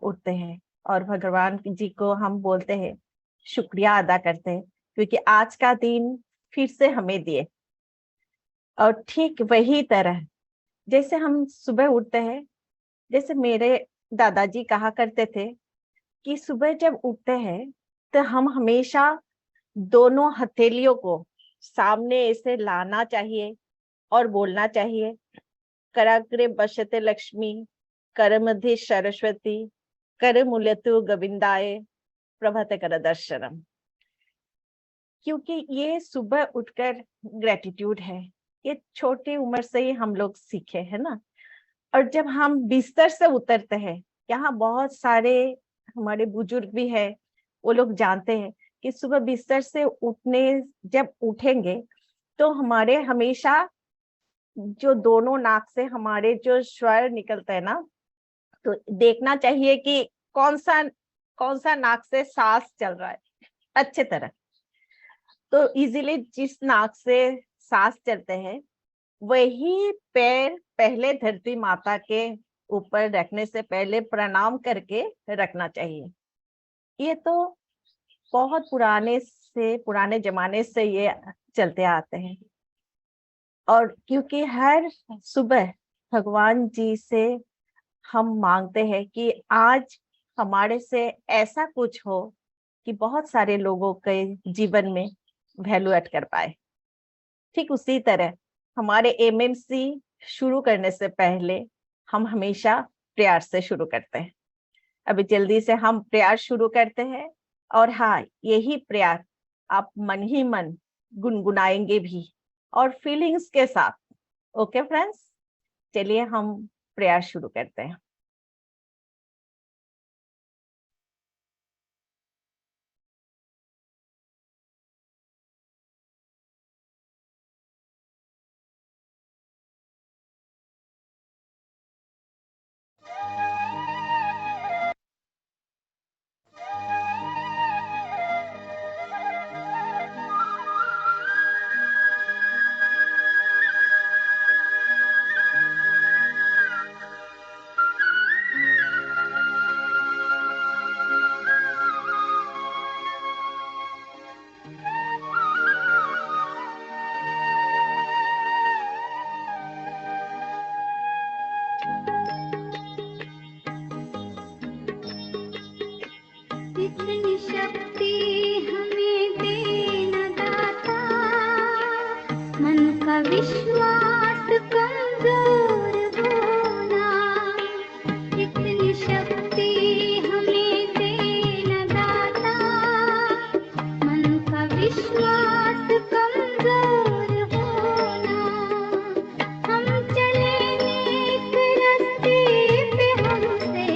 उठते हैं और भगवान जी को हम बोलते हैं, शुक्रिया अदा करते हैं क्योंकि आज का दिन फिर से हमें दिए। और ठीक वही तरह जैसे हम सुबह उठते हैं, जैसे मेरे दादाजी कहा करते थे कि सुबह जब उठते हैं तो हम हमेशा दोनों हथेलियों को सामने ऐसे लाना चाहिए और बोलना चाहिए, कराग्रे बशते लक्ष्मी, कर मध्य सरस्वती, कर मूल्यतु गोविंदाय, प्रभात कर दर्शनम। क्योंकि ये सुबह उठकर ग्रेटिट्यूड है, ये छोटी उम्र से ही हम लोग सीखे हैं ना। और जब हम बिस्तर से उतरते हैं, यहाँ बहुत सारे हमारे बुजुर्ग भी है, वो लोग जानते हैं कि सुबह बिस्तर से जब उठेंगे तो हमारे हमेशा जो दोनों नाक से हमारे जो स्वर निकलते हैं ना, तो देखना चाहिए कि कौन सा नाक से सांस चल रहा है अच्छे तरह। तो इजीली जिस नाक से सांस चलते हैं वही पैर पहले धरती माता के ऊपर रखने से पहले प्रणाम करके रखना चाहिए। ये तो बहुत पुराने जमाने से ये चलते आते हैं। और क्योंकि हर सुबह भगवान जी से हम मांगते हैं कि आज हमारे से ऐसा कुछ हो कि बहुत सारे लोगों के जीवन में वैल्यू ऐड कर पाए। ठीक उसी तरह हमारे एमएमसी शुरू करने से पहले हम हमेशा प्रेयर से शुरू करते हैं। अभी जल्दी से हम प्रेयर शुरू करते हैं। और हाँ, यही प्रेयर आप मन ही मन गुनगुनाएंगे भी और फीलिंग्स के साथ। ओके फ्रेंड्स, चलिए हम प्रेयर शुरू करते हैं। इतनी शक्ति हमें देना दाता, मन का विश्वास कमजोर होना। इतनी शक्ति हमें देना दाता, मन का विश्वास कमजोर होना। हम चले नेक रास्ते पे, हमसे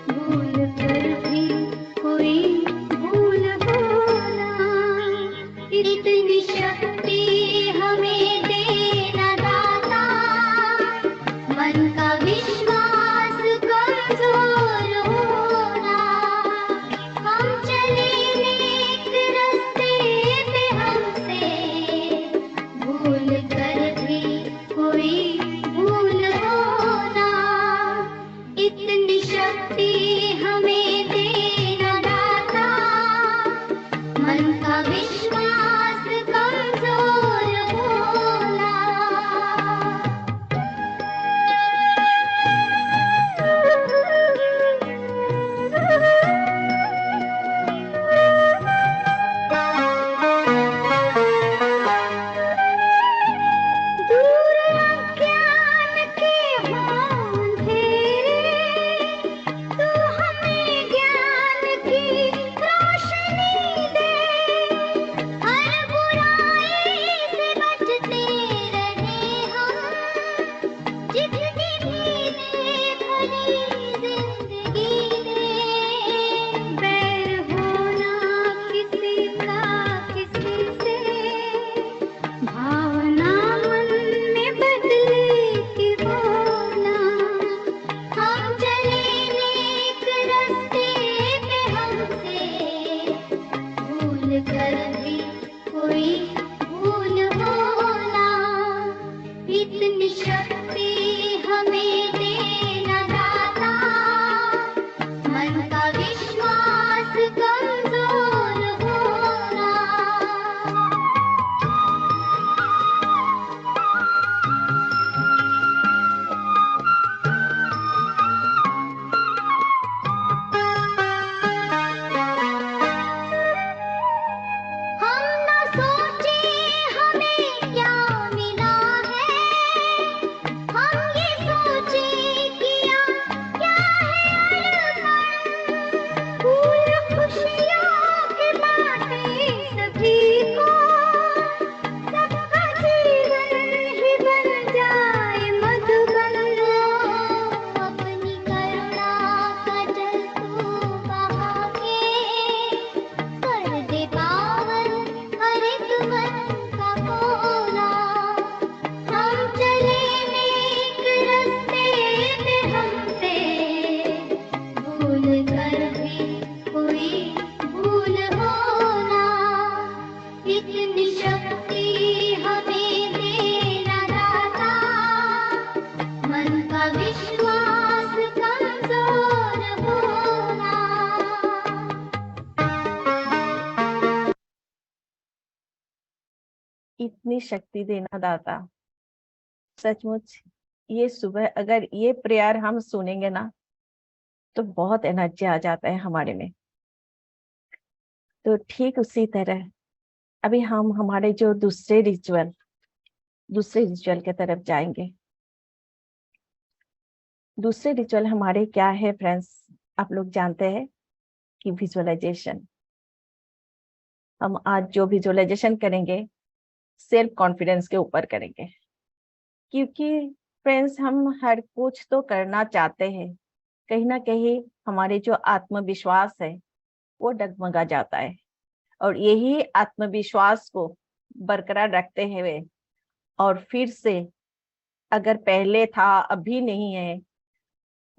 भूल कर भी कोई भूल होना। इतनी शक्ति हमें देना दाता, मन का विश्वास कमजोर होना। हम चले नेक रास्ते पे, हमसे भूल कर भी कोई भूल होना। इतनी शक्ति हमें देना दाता, मन का विश्वास कमजोर होना। दूर अज्ञान के हों अंधेरे, तू हमें ज्ञान कमजोर होना। हम न सोचे हमें क्या मिला है, हम ये सोचे किया क्या है अरमान। फूल खुशियों के बांटे सभी को, सबका जीवन ही बन जाए मधुबन। अपनी करुणा का जल तू बहा के, कर दे पावन हर एक मन का कोना। हम चले नेक रास्ते पे हमसे, भूल कर भी कोई भूल होना। इतनी शक्ति हमें देना दाता, मन का विश्वास कमजोर होना। इतनी शक्ति देना दाता। सचमुच ये सुबह अगर ये प्रेयर हम सुनेंगे ना तो बहुत एनर्जी आ जाता है हमारे में। तो ठीक उसी तरह अभी हम हमारे जो दूसरे रिचुअल के तरफ जाएंगे। दूसरे रिचुअल हमारे क्या है फ्रेंड्स, आप लोग जानते हैं कि विजुअलाइजेशन। हम आज जो विजुअलाइजेशन करेंगे सेल्फ कॉन्फिडेंस के ऊपर करेंगे, क्योंकि फ्रेंड्स हम हर कुछ तो करना चाहते हैं, कहीं ना कहीं हमारे जो आत्मविश्वास है वो डगमगा जाता है। और यही आत्मविश्वास को बरकरार रखते हुए और फिर से अगर पहले था अभी नहीं है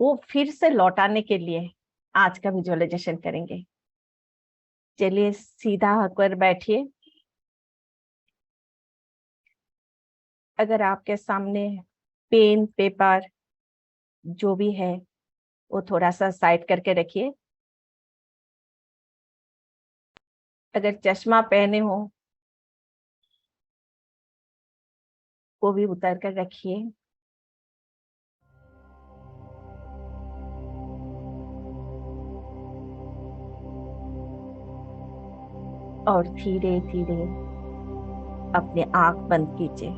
वो फिर से लौटाने के लिए आज का विजुअलाइजेशन करेंगे। चलिए सीधा होकर बैठिए। अगर आपके सामने पेन पेपर जो भी है वो थोड़ा सा साइड करके रखिए। अगर चश्मा पहने हो वो भी उतार कर रखिए। और धीरे धीरे अपने आंख बंद कीजिए।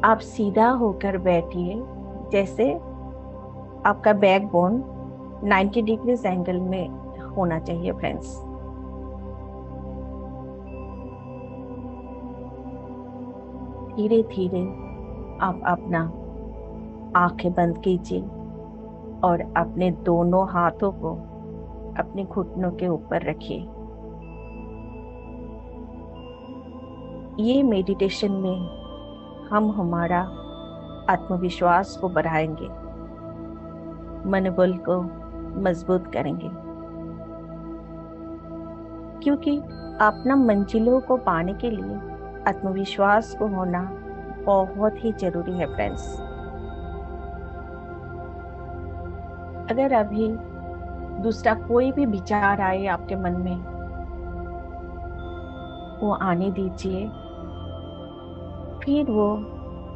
आप सीधा होकर बैठिए, जैसे आपका बैकबोन 90 डिग्रीज एंगल में होना चाहिए फ्रेंड्स। धीरे धीरे आप अपना आंखें बंद कीजिए और अपने दोनों हाथों को अपने घुटनों के ऊपर रखिए। ये मेडिटेशन में हम हमारा आत्मविश्वास को बढ़ाएंगे, मनोबल को मजबूत करेंगे, क्योंकि अपना मंजिलों को पाने के लिए आत्मविश्वास को होना बहुत ही जरूरी है फ्रेंड्स। अगर अभी दूसरा कोई भी विचार आए आपके मन में, वो आने दीजिए, फिर वो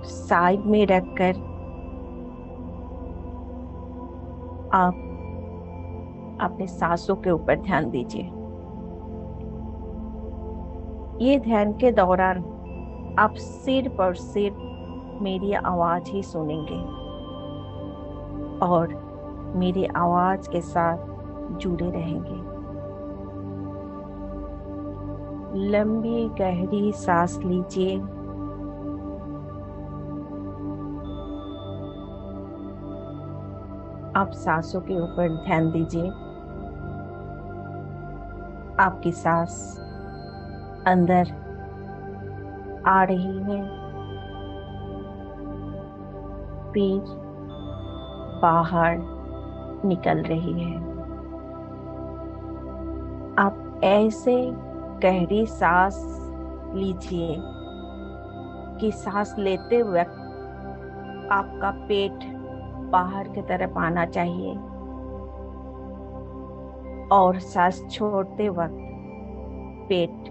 साइड में रखकर आप अपने सांसों के ऊपर ध्यान दीजिए। ये ध्यान के दौरान आप सिर्फ और सिर्फ मेरी आवाज ही सुनेंगे और मेरी आवाज के साथ जुड़े रहेंगे। लंबी गहरी सांस लीजिए। आप सांसों के ऊपर ध्यान दीजिए। आपकी सांस अंदर आ रही है, फिर बाहर निकल रही है। आप ऐसे गहरी सांस लीजिए कि सांस लेते वक्त आपका पेट बाहर की तरफ आना चाहिए और सांस छोड़ते वक्त पेट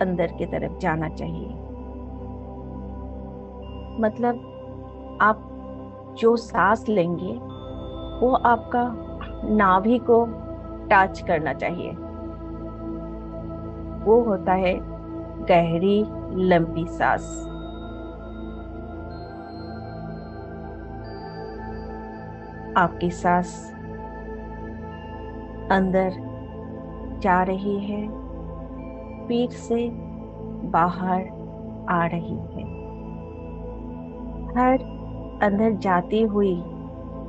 अंदर की तरफ जाना चाहिए। मतलब आप जो सांस लेंगे वो आपका नाभि को टच करना चाहिए। वो होता है गहरी लंबी सांस। आपकी सांस अंदर जा रही है, पीठ से बाहर आ रही है। हर अंदर जाती हुई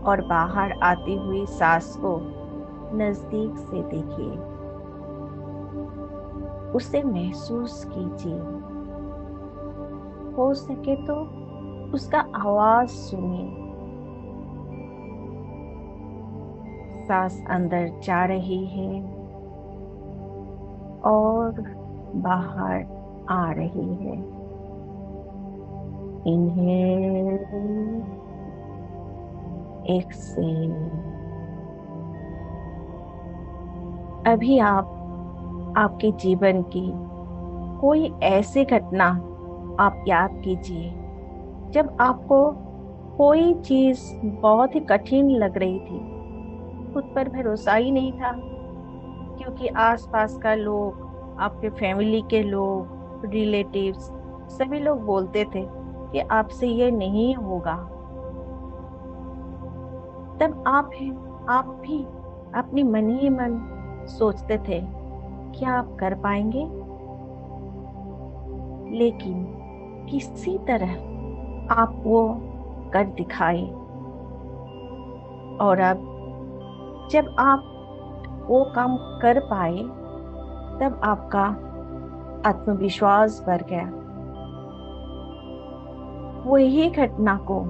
और बाहर आती हुई सांस को नजदीक से देखिए, उसे महसूस कीजिए। हो सके तो उसका आवाज सुनिए। सांस अंदर जा रही है और बाहर आ रही है। Inhale, exhale. अभी आप आपके जीवन की कोई ऐसी घटना आप याद कीजिए जब आपको कोई चीज बहुत ही कठिन लग रही थी, खुद पर भरोसा ही नहीं था, क्योंकि आसपास का लोग, आपके फैमिली के लोग, रिलेटिव्स, सभी लोग बोलते थे कि आपसे ये नहीं होगा। तब आप भी अपनी मन ही मन सोचते थे क्या आप कर पाएंगे, लेकिन किसी तरह आप वो कर दिखाए। और अब जब आप वो काम कर पाए तब आपका आत्मविश्वास बढ़ गया। वही घटना को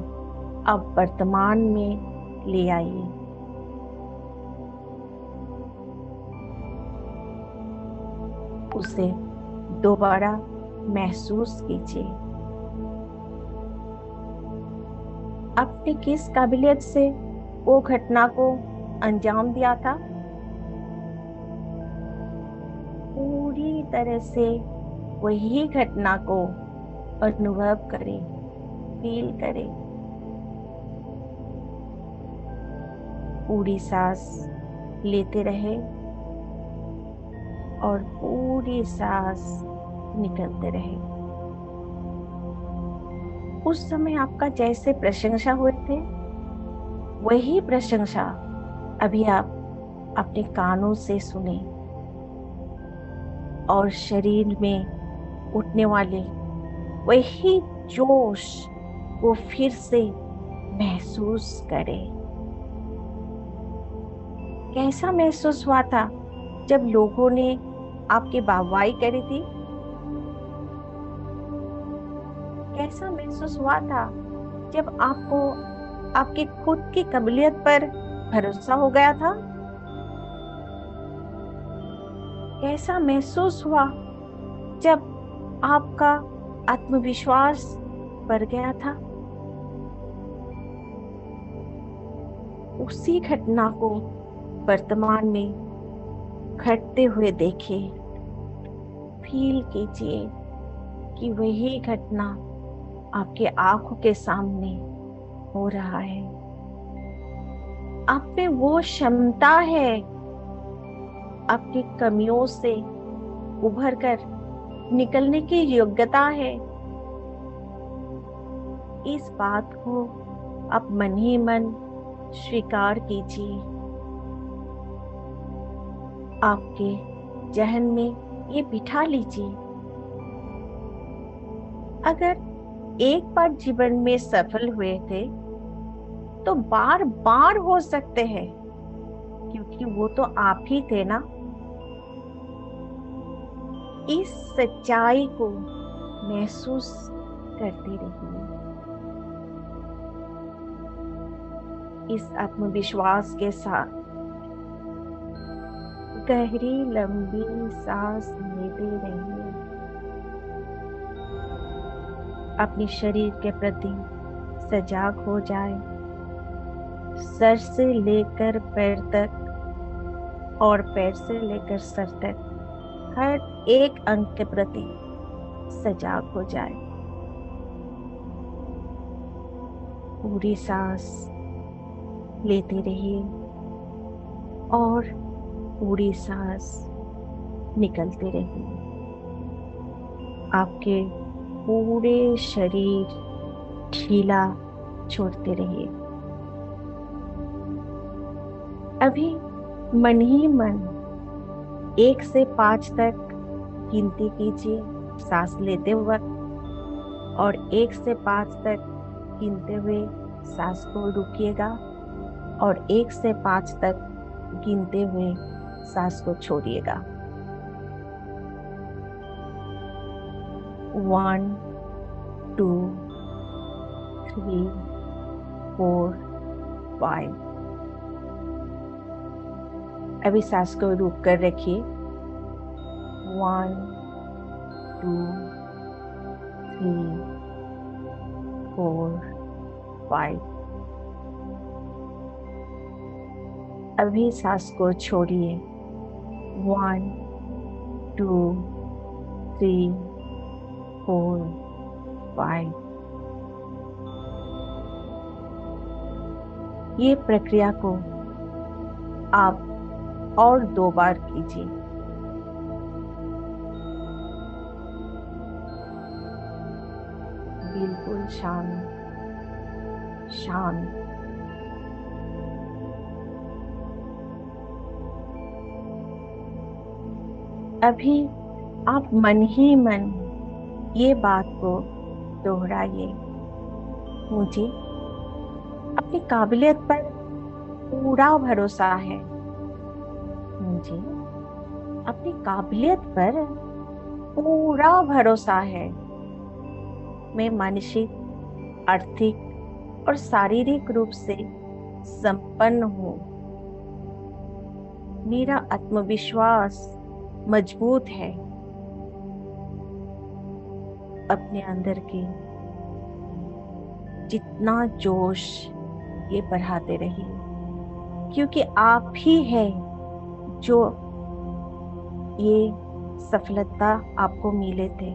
अब वर्तमान में ले आइए। उसे दोबारा महसूस कीजिए। आपने किस काबिलियत से वो घटना को अंजाम दिया था, पूरी तरह से वही घटना को अनुभव करें, फील करें। पूरी सांस लेते रहे और पूरी सांस निकलते रहे। उस समय आपका जैसे प्रशंसा हुए थे, वही प्रशंसा अभी आप अपने कानों से सुने और शरीर में उठने वाले वही जोश वो फिर से महसूस करें। कैसा महसूस हुआ था जब लोगों ने आपकी वाहवाही करी थी? कैसा महसूस हुआ था जब आपको आपकी खुद की काबिलियत पर भरोसा हो गया था? कैसा महसूस हुआ जब आपका आत्मविश्वास बढ़ गया था? उसी घटना को वर्तमान में घटते हुए देखिए, फील कीजिए कि वही घटना आपके आंखों के सामने हो रहा है। आप में वो क्षमता है अपनी कमियों से उभर कर निकलने की योग्यता है। इस बात को आप मन ही मन स्वीकार कीजिए। आपके जहन में ये बिठा लीजिए। अगर एक बार जीवन में सफल हुए थे तो बार बार हो सकते हैं, क्योंकि वो तो आप ही थे ना। इस सच्चाई को महसूस करते रहिए। इस आत्मविश्वास के साथ गहरी लंबी सांस लेते रहिए। अपने शरीर के प्रति सजाग हो जाए सर से लेकर पैर तक और पैर से लेकर सर तक हर एक अंग के प्रति सजाग हो जाए। पूरी सांस लेते रहिए और पूरी सांस निकलते रहिए। आपके पूरे शरीर ढीला छोड़ते रहिए। अभी मन ही मन 1 से 5 तक गिनती कीजिए सांस लेते वक्त, और 1 से 5 तक गिनते हुए सांस को रुकिएगा और 1 से 5 तक गिनते हुए सांस को छोड़िएगा। 1 2 3 4 5। अभी सांस को रोक कर रखिए। 1 2 3 4 5। अभी सांस को छोड़िए। 1 2 3 4 5। ये प्रक्रिया को आप और 2 बार कीजिए। बिल्कुल शांत शांत। अभी आप मन ही मन ये बात को दोहराइए। मुझे अपनी काबिलियत पर पूरा भरोसा है। मुझे अपनी काबिलियत पर पूरा भरोसा है। मैं मानसिक, आर्थिक और शारीरिक रूप से संपन्न हूँ। मेरा आत्मविश्वास मजबूत है। अपने अंदर के जितना जोश ये बढ़ाते रहिए, क्योंकि आप ही है जो ये सफलता आपको मिले थे।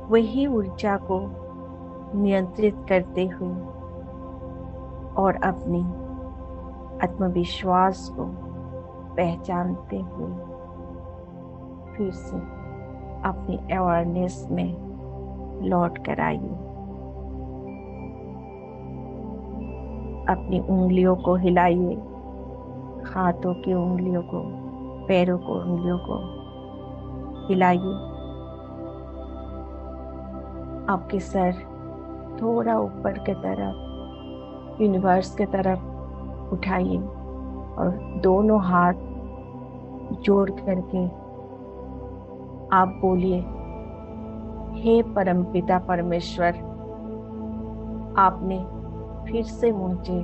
वही ऊर्जा को नियंत्रित करते हुए और अपनी आत्मविश्वास को पहचानते हुए फिर से अपनी अवेयरनेस में लौट कर आइए। अपनी उंगलियों को हिलाइए, हाथों की उंगलियों को, पैरों को उंगलियों को हिलाइए। आपके सर थोड़ा ऊपर की तरफ, यूनिवर्स की तरफ उठाइए और दोनों हाथ जोड़ करके आप बोलिए, हे परमपिता परमेश्वर, आपने फिर से मुझे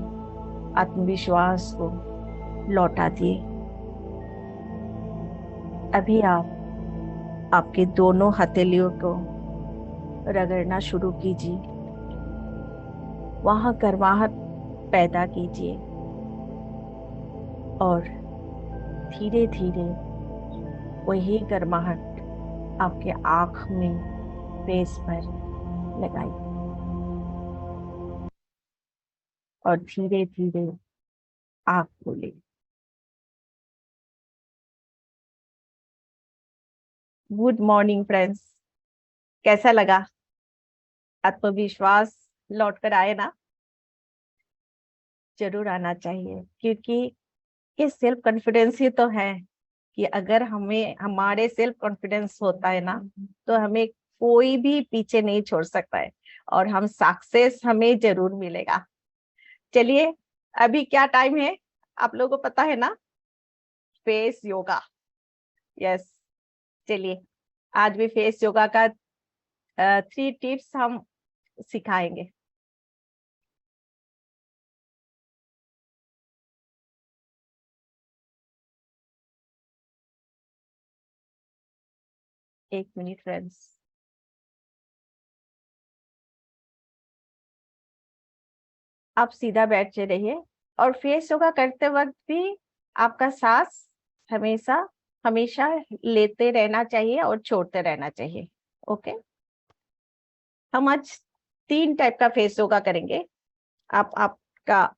आत्मविश्वास को लौटा दिए। अभी आप आपके दोनों हथेलियों को रगड़ना शुरू कीजिए। वहां गर्माहट पैदा कीजिए और धीरे धीरे वही गर्माहट आपके आँख में, फेस पर लगाइए और धीरे धीरे आँख खोलिए। Good morning friends. कैसा लगा? आत्मविश्वास लौट कर आए ना? जरूर आना चाहिए, क्योंकि ये सेल्फ कॉन्फिडेंस ही तो है कि अगर हमें हमारे सेल्फ कॉन्फिडेंस होता है ना, तो हमें कोई भी पीछे नहीं छोड़ सकता है और हम सक्सेस हमें जरूर मिलेगा। चलिए, अभी क्या टाइम है आप लोगों को पता है ना? Face yoga. यस, चलिए आज भी फेस योगा का 3 टिप्स हम सिखाएंगे। एक मिनट फ्रेंड्स। आप सीधा बैठ रहिए और फेस योगा करते वक्त भी आपका सांस हमेशा हमेशा लेते रहना चाहिए और छोड़ते रहना चाहिए। ओके, हम आज 3 टाइप का फेस योगा करेंगे। आप आपका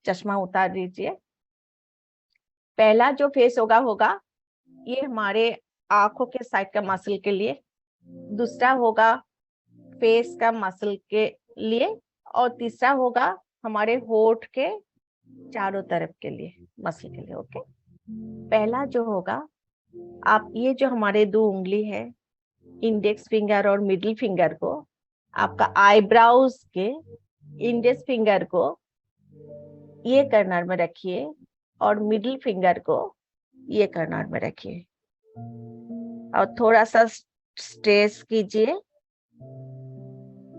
चश्मा उतार दीजिए। पहला जो फेस योगा होगा ये हमारे आंखों के साइड का मसल के लिए, दूसरा होगा फेस का मसल के लिए, और तीसरा होगा हमारे होठ के चारों तरफ के लिए, मसल के लिए। ओके, पहला जो होगा, आप ये जो हमारे 2 उंगली है, इंडेक्स फिंगर और मिडिल फिंगर को आपका आईब्राउज के इंडेक्स फिंगर को ये कर्नर में रखिए और मिडिल फिंगर को ये कर्नर में रखिए और थोड़ा सा स्ट्रेस कीजिए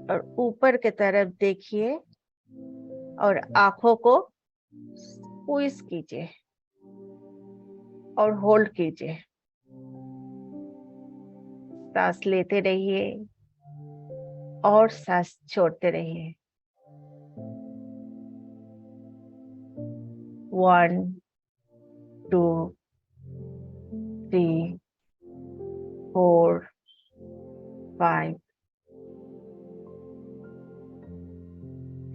और ऊपर की तरफ देखिए और आंखों को स्क्वीज कीजिए और होल्ड कीजिए। सांस लेते रहिए और सांस छोड़ते रहिए। 1 2 3 4 5,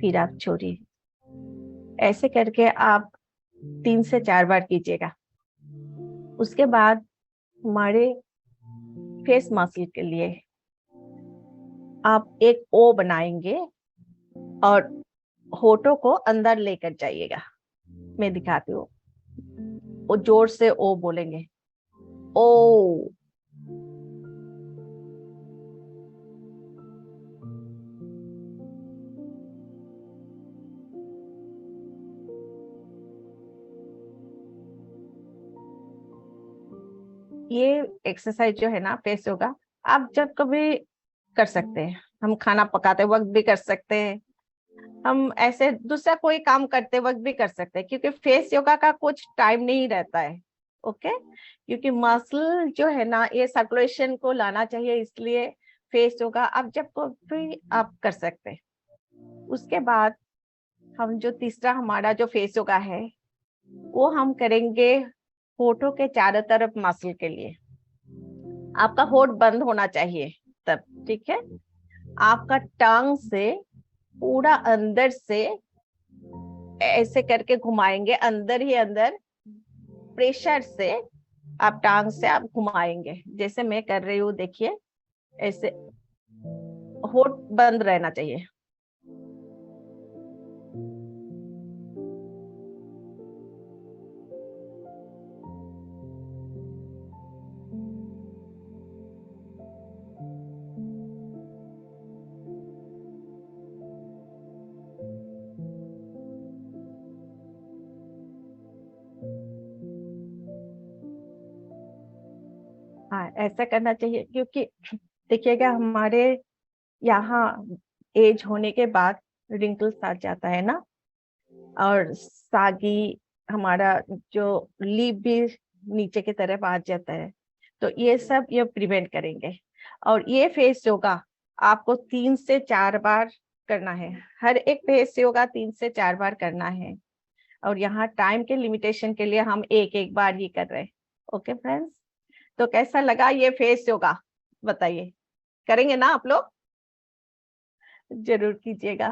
फिर आप छोड़िए। ऐसे करके आप 3 से 4 बार कीजिएगा। उसके बाद हमारे फेस मसल के लिए आप एक ओ बनाएंगे और होठों को अंदर लेकर जाइएगा। मैं दिखाती हूँ। वो जोर से ओ बोलेंगे, ओ। ये एक्सरसाइज जो है ना फेस योगा, आप जब कभी कर सकते हैं। हम खाना पकाते वक्त भी कर सकते हैं, हम ऐसे दूसरा कोई काम करते वक्त भी कर सकते हैं, क्योंकि फेस योगा का कुछ टाइम नहीं रहता है। ओके, क्योंकि मसल जो है ना ये सर्कुलेशन को लाना चाहिए, इसलिए फेस योगा आप जब को भी आप कर सकते हैं। उसके बाद हम जो तीसरा हमारा जो फेस योगा है वो हम करेंगे होठों के चारों तरफ मसल के लिए। आपका होठ बंद होना चाहिए तब, ठीक है। आपका टांग से पूरा अंदर से ऐसे करके घुमाएंगे, अंदर ही अंदर प्रेशर से आप टांग से आप घुमाएंगे, जैसे मैं कर रही हूँ। देखिए, ऐसे होठ बंद रहना चाहिए। हाँ, ऐसा करना चाहिए, क्योंकि देखिएगा हमारे यहाँ एज होने के बाद रिंकल्स आ जाता है ना, और सागी हमारा जो लिप भी नीचे की तरफ आ जाता है। तो ये सब ये प्रिवेंट करेंगे। और ये फेस योगा आपको 3 से 4 बार करना है। हर एक फेस योगा 3 से 4 बार करना है। और यहाँ टाइम के लिमिटेशन के लिए हम एक एक बार ही कर रहे हैं। ओके फ्रेंड्स, तो कैसा लगा ये फेस योगा, बताइए। करेंगे ना आप लोग? जरूर कीजिएगा।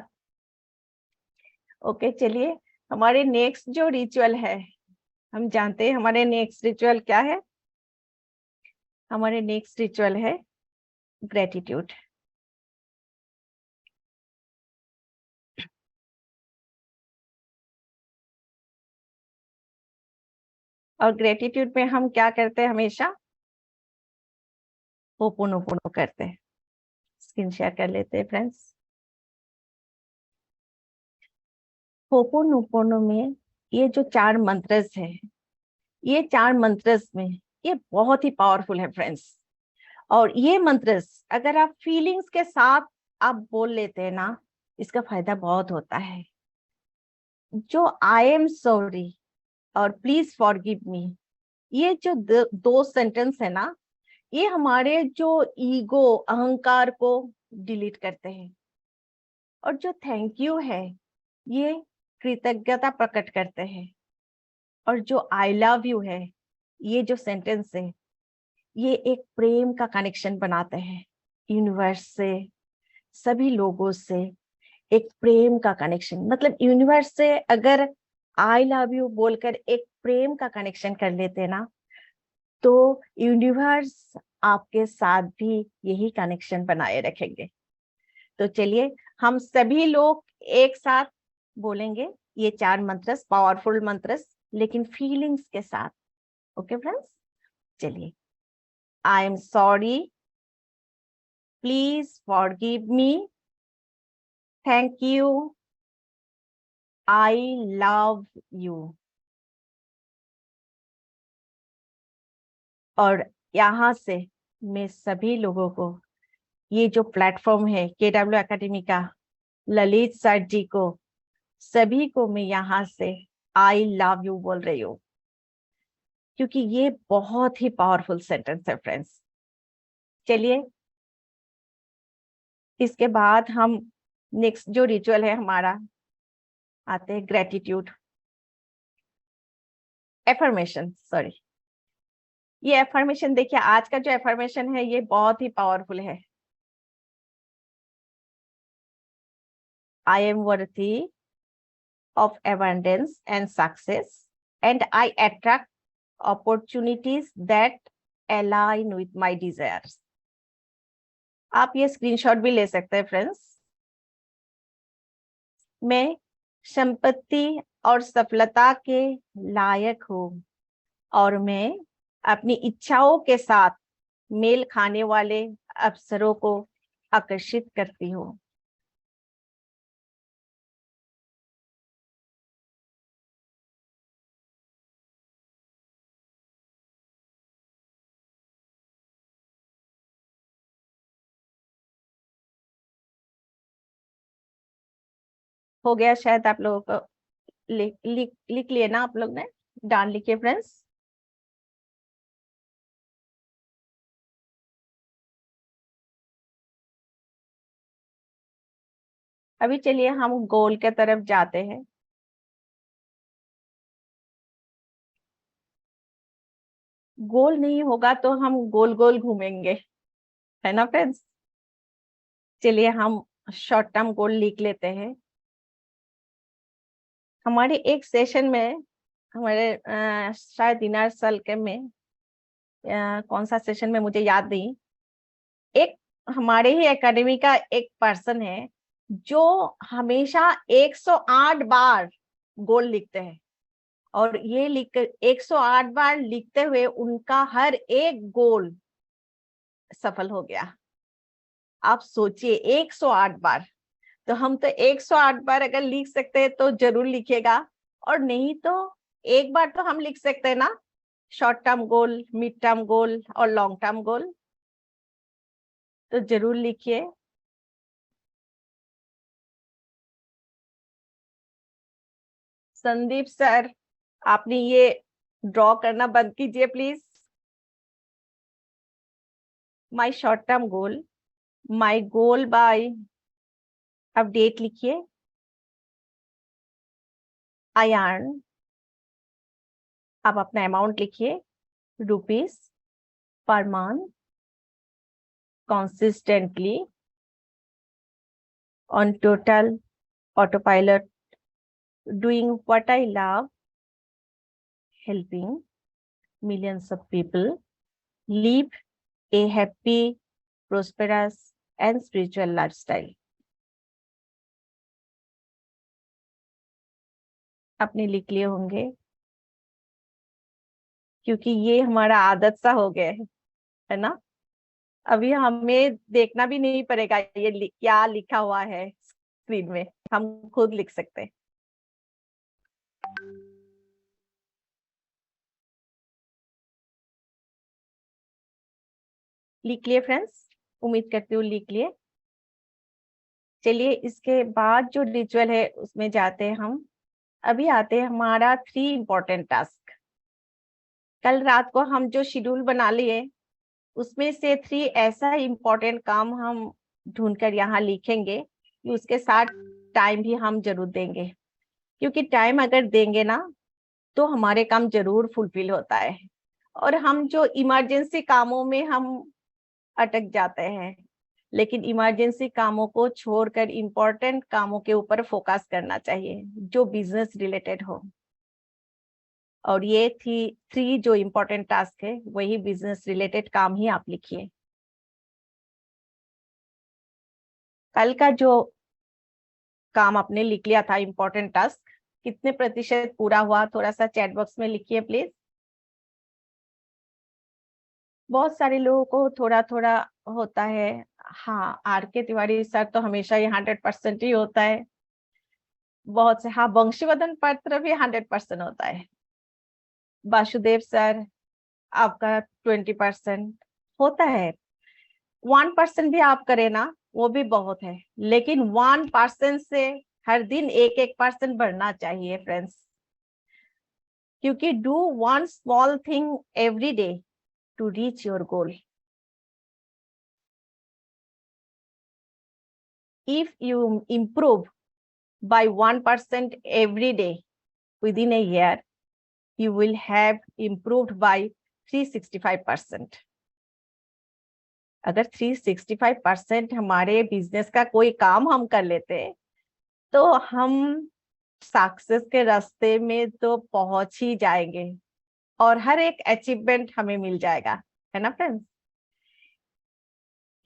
ओके, चलिए हमारे नेक्स्ट जो रिचुअल है, हम जानते हैं हमारे नेक्स्ट रिचुअल क्या है। हमारे नेक्स्ट रिचुअल है ग्रेटिट्यूड। और ग्रेटिट्यूड में हम क्या करते हैं, हमेशा होपोनोपोनो करते हैं। स्क्रीन शेयर कर लेते हैं फ्रेंड्स। होपोनोपोनो में ये जो 4 मंत्रस है, ये 4 मंत्रस में ये बहुत ही पावरफुल है फ्रेंड्स। और ये मंत्रस अगर आप फीलिंग्स के साथ आप बोल लेते हैं ना, इसका फायदा बहुत होता है। जो आई एम सॉरी और प्लीज फॉरगिव मी, ये जो 2 सेंटेंस है ना, ये हमारे जो ईगो, अहंकार को डिलीट करते हैं। और जो थैंक यू है ये कृतज्ञता प्रकट करते हैं। और जो आई लव यू है, ये जो सेंटेंस है, ये एक प्रेम का कनेक्शन बनाते हैं यूनिवर्स से, सभी लोगों से। एक प्रेम का कनेक्शन, मतलब यूनिवर्स से अगर आई लव यू बोलकर एक प्रेम का कनेक्शन कर लेते ना, तो यूनिवर्स आपके साथ भी यही कनेक्शन बनाए रखेंगे। तो चलिए हम सभी लोग एक साथ बोलेंगे ये 4 मंत्र, पावरफुल मंत्र, लेकिन फीलिंग्स के साथ। ओके फ्रेंड्स, चलिए। I am sorry, please forgive me, thank you, I love you. और यहाँ से मैं सभी लोगों को, ये जो प्लेटफॉर्म है KW एकेडमी का, ललित सर जी को, सभी को मैं यहाँ से आई लव यू बोल रही हूँ, क्योंकि ये बहुत ही पावरफुल सेंटेंस है फ्रेंड्स। चलिए इसके बाद हम नेक्स्ट जो रिचुअल है हमारा, आते हैं ग्रेटिट्यूड एफर्मेशन। सॉरी, ये एफर्मेशन देखिए, आज का जो एफर्मेशन है ये बहुत ही पावरफुल है। I am worthy of abundance and success, and I attract opportunities that align with my desires. आप ये स्क्रीनशॉट भी ले सकते हैं फ्रेंड्स। मैं संपत्ति और सफलता के लायक हूँ, और मैं अपनी इच्छाओं के साथ मेल खाने वाले अवसरों को आकर्षित करती हूँ। हो गया शायद आप लोगों को, लिख लिए ना आप लोग ने, डाल लिखिए फ्रेंड्स। अभी चलिए हम गोल के तरफ जाते हैं। गोल नहीं होगा तो हम गोल गोल घूमेंगे, है ना फ्रेंड्स। चलिए हम शॉर्ट टर्म गोल लिख लेते हैं। हमारे एक सेशन में, हमारे शायद इनर सर्कल के में, कौन सा सेशन में मुझे याद नहीं, एक हमारे ही एकेडमी का एक पर्सन है जो हमेशा 108 बार गोल लिखते हैं। और ये लिख 108 बार लिखते हुए उनका हर एक गोल सफल हो गया। आप सोचिए 108 बार। तो हम तो 108 बार अगर लिख सकते हैं तो जरूर लिखेगा, और नहीं तो एक बार तो हम लिख सकते हैं ना, short term goal, mid term goal और लॉन्ग टर्म गोल। तो जरूर लिखिए। संदीप सर, आपने ये ड्रॉ करना बंद कीजिए please. My short term goal, my goal by, अब डेट लिखिए, आई अर्न, आप अपना अमाउंट लिखिए, rupees per month, consistently on total autopilot, doing what I love, helping millions of people live a happy, prosperous and spiritual lifestyle. आपने लिख लिए होंगे, क्योंकि ये हमारा आदत सा हो गया है ना। अभी हमें देखना भी नहीं पड़ेगा ये क्या लिखा हुआ है स्क्रीन में, हम खुद लिख सकते हैं। लिख लिए फ्रेंड्स, उम्मीद करती हूँ लिख लिए। चलिए इसके बाद जो रिचुअल है उसमें जाते हैं हम। अभी आते हैं हमारा 3 इम्पोर्टेंट टास्क। कल रात को हम जो शेड्यूल बना लिए उसमें से 3 ऐसा इम्पोर्टेंट काम हम ढूंढकर यहाँ लिखेंगे कि उसके साथ टाइम भी हम जरूर देंगे, क्योंकि टाइम अगर देंगे ना तो हमारे काम जरूर फुलफिल होता है। और हम जो इमरजेंसी कामों में हम अटक जाते हैं, लेकिन इमरजेंसी कामों को छोड़कर इम्पोर्टेंट कामों के ऊपर फोकस करना चाहिए जो बिजनेस रिलेटेड हो। और ये थी 3 जो इम्पोर्टेंट टास्क है, वही बिजनेस रिलेटेड काम ही आप लिखिए। कल का जो काम आपने लिख लिया था इम्पोर्टेंट टास्क, कितने प्रतिशत पूरा हुआ, थोड़ा सा चैट बॉक्स में लिखिए प्लीज। बहुत सारे लोगों को थोड़ा थोड़ा होता है। हाँ, आर के तिवारी सर तो हमेशा ये 100% ही होता है। बहुत से, हाँ, वंशीवर्धन पत्र भी 100% होता है। वासुदेव सर, आपका 20% होता है। 1% भी आप करें ना, वो भी बहुत है, लेकिन 1% से हर दिन 1% बढ़ना चाहिए फ्रेंड्स, क्योंकि do one small thing every day to reach your goal. If you improve by 1% every day within a year, you will have improved by 365%. अगर 365% हमारे बिजनेस का कोई काम हम कर लेते तो हम सक्सेस के रास्ते में तो पहुंच ही जाएंगे और हर एक अचीवमेंट हमें मिल जाएगा, है ना फ्रेंड्स।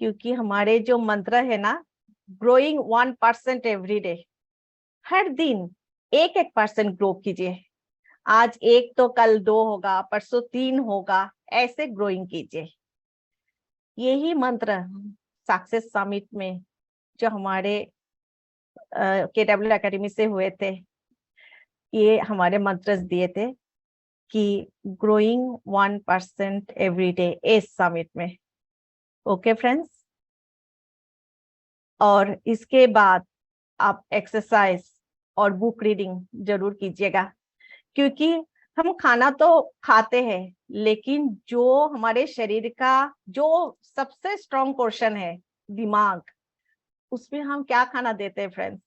क्योंकि हमारे जो मंत्र है ना, ग्रोइंग 1% एवरी डे, हर दिन 1% ग्रो कीजिए। आज 1 तो कल 2 होगा, परसों 3 होगा, ऐसे ग्रोइंग कीजिए। यही मंत्र सक्सेस समिट में जो हमारे KW एकेडमी से हुए थे, ये हमारे मंत्र दिए थे कि ग्रोइंग 1% एवरी डे इस समिट में। ओके फ्रेंड्स, और इसके बाद आप एक्सरसाइज और बुक रीडिंग जरूर कीजिएगा, क्योंकि हम खाना तो खाते हैं, लेकिन जो हमारे शरीर का जो सबसे स्ट्रॉन्ग पोर्शन है, दिमाग, उसमें हम क्या खाना देते हैं फ्रेंड्स?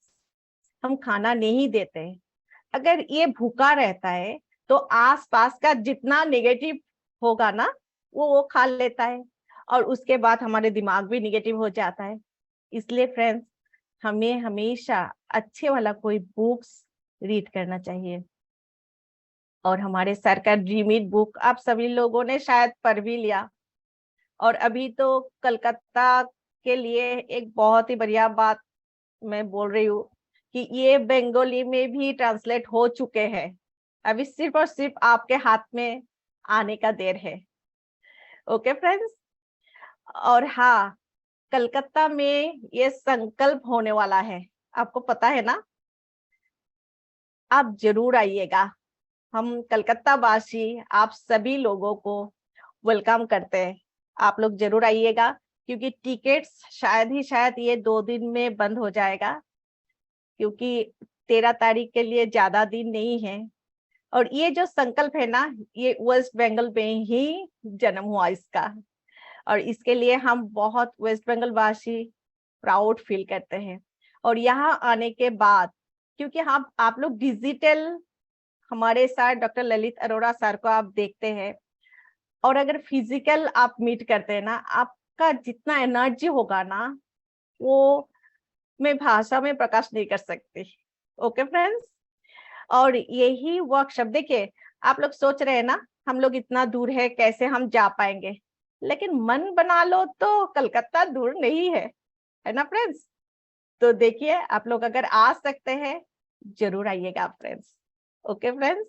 हम खाना नहीं देते। अगर ये भूखा रहता है तो आसपास का जितना नेगेटिव होगा ना, वो खा लेता है, और उसके बाद हमारे दिमाग भी नेगेटिव हो जाता है। इसलिए फ्रेंड्स, हमें हमेशा अच्छे वाला कोई बुक्स रीड करना चाहिए। और हमारे सर का ड्रीम इट बुक आप सभी लोगों ने शायद पढ़ भी लिया। और अभी तो कलकत्ता के लिए एक बहुत ही बढ़िया बात मैं बोल रही हूँ कि ये बंगाली में भी ट्रांसलेट हो चुके हैं। अभी सिर्फ और सिर्फ आपके हाथ में आने का देर है। ओके फ्रेंड्स, और हाँ, कलकत्ता में ये संकल्प होने वाला है, आपको पता है ना? आप जरूर आइएगा। हम कलकत्ता वासी आप सभी लोगों को वेलकम करते हैं। आप लोग जरूर आइएगा, क्योंकि टिकट्स शायद ये 2 दिन में बंद हो जाएगा, क्योंकि 13 तारीख के लिए ज्यादा दिन नहीं है। और ये जो संकल्प है ना, ये वेस्ट बंगाल में ही जन्म हुआ इसका, और इसके लिए हम बहुत वेस्ट बंगाल वासी प्राउड फील करते हैं। और यहाँ आने के बाद, क्योंकि हम आप लोग डिजिटल हमारे साथ डॉक्टर ललित अरोड़ा सर को आप देखते हैं, और अगर फिजिकल आप मीट करते हैं ना, आपका जितना एनर्जी होगा ना, वो मैं भाषा में प्रकाश नहीं कर सकती। ओके फ्रेंड्स, और यही वर्कशॉप, देखिए आप लोग सोच रहे हैं ना हम लोग इतना दूर है, कैसे हम जा पाएंगे, लेकिन मन बना लो तो कलकत्ता दूर नहीं है ना फ्रेंड्स। तो देखिए, आप लोग अगर आ सकते हैं जरूर आइएगा फ्रेंड्स। ओके फ्रेंड्स,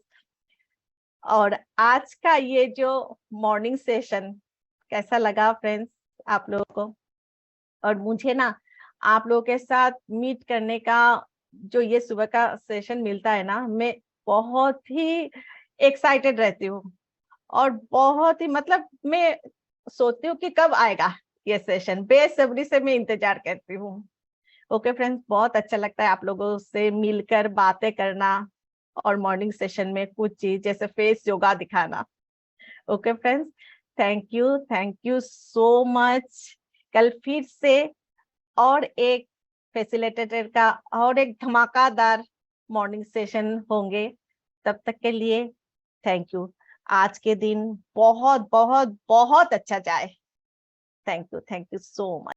और आज का ये जो मॉर्निंग सेशन कैसा लगा फ्रेंड्स आप लोगों को? और मुझे ना आप लोगों के साथ मीट करने का जो ये सुबह का सेशन मिलता है ना, मैं बहुत ही एक्साइटेड रहती हूँ, और बहुत ही, मतलब मैं सोचती हूँ कि कब आएगा ये सेशन, बेसब्री से मैं इंतजार करती हूँ। ओके फ्रेंड्स, बहुत अच्छा लगता है आप लोगों से मिलकर बातें करना, और मॉर्निंग सेशन में कुछ चीज जैसे फेस योगा दिखाना। Okay friends, thank you so much. कल फिर से और एक फैसिलिटेटर का और एक धमाकेदार मॉर्निंग सेशन होंगे। तब तक के लिए थैंक यू। आज के दिन बहुत बहुत बहुत अच्छा जाए। Thank you so much.